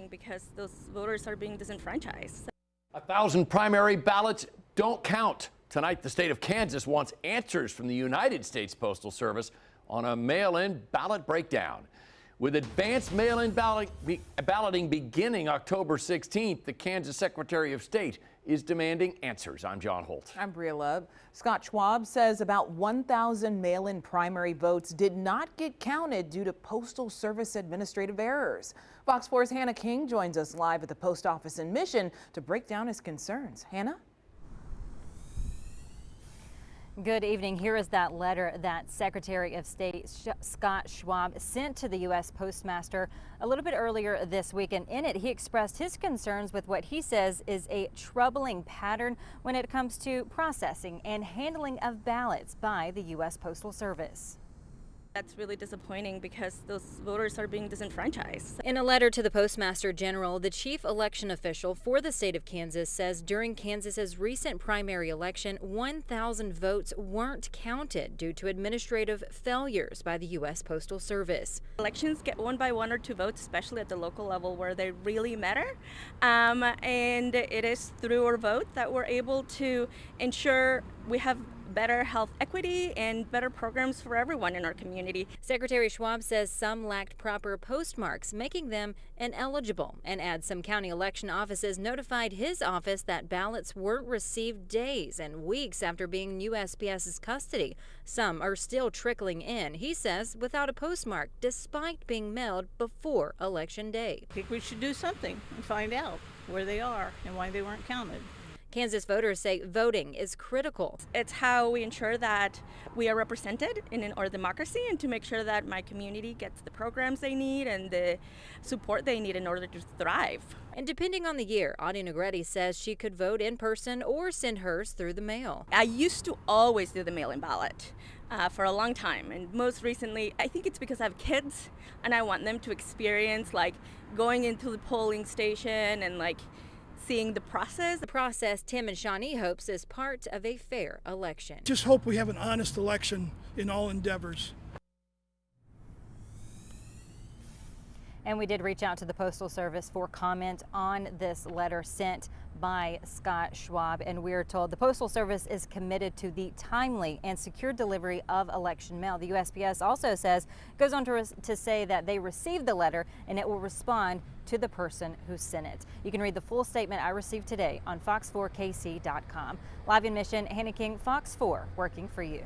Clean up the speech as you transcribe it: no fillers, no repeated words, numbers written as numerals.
disappointing because those voters are being disenfranchised. 1,000 primary ballots don't count. Tonight, the state of Kansas wants answers from the United States Postal Service on a mail-in ballot breakdown. With advanced mail-in balloting beginning October 16th, the Kansas Secretary of State is demanding answers. I'm John Holt. I'm Bria Love. Scott Schwab says about 1,000 mail-in primary votes did not get counted due to Postal Service administrative errors. Fox 4's Hannah King joins us live at the post office in Mission to break down his concerns. Hannah? Good evening. Here is that letter that Secretary of State Scott Schwab sent to the U.S. Postmaster a little bit earlier this week. And in it, he expressed his concerns with what he says is a troubling pattern when it comes to processing and handling of ballots by the U.S. Postal Service. That's really disappointing because those voters are being disenfranchised. In a letter to the Postmaster General, the chief election official for the state of Kansas says during Kansas's recent primary election, 1,000 votes weren't counted due to administrative failures by the U.S. Postal Service. Elections get won by 1 or 2 votes, especially at the local level where they really matter. And it is through our vote that we're able to ensure we have better health equity and better programs for everyone in our community. Secretary Schwab says some lacked proper postmarks, making them ineligible, and adds some county election offices notified his office that ballots weren't received days and weeks after being in USPS's custody. Some are still trickling in, he says, without a postmark, despite being mailed before Election Day. I think we should do something and find out where they are and why they weren't counted. Kansas voters say voting is critical. It's how we ensure that we are represented in our democracy and to make sure that my community gets the programs they need and the support they need in order to thrive. And depending on the year, Audie Negretti says she could vote in person or send hers through the mail. I used to always do the mail-in ballot for a long time, and most recently I think it's because I have kids and I want them to experience like going into the polling station and like seeing the process. The process Tim and Shawnee hopes is part of a fair election. Just hope we have an honest election in all endeavors. And we did reach out to the Postal Service for comment on this letter sent by Scott Schwab, and we are told the Postal Service is committed to the timely and secure delivery of election mail. The USPS also goes on to say that they received the letter and it will respond to the person who sent it. You can read the full statement I received today on fox4kc.com. Live in Mission, Hannah King, Fox 4, working for you.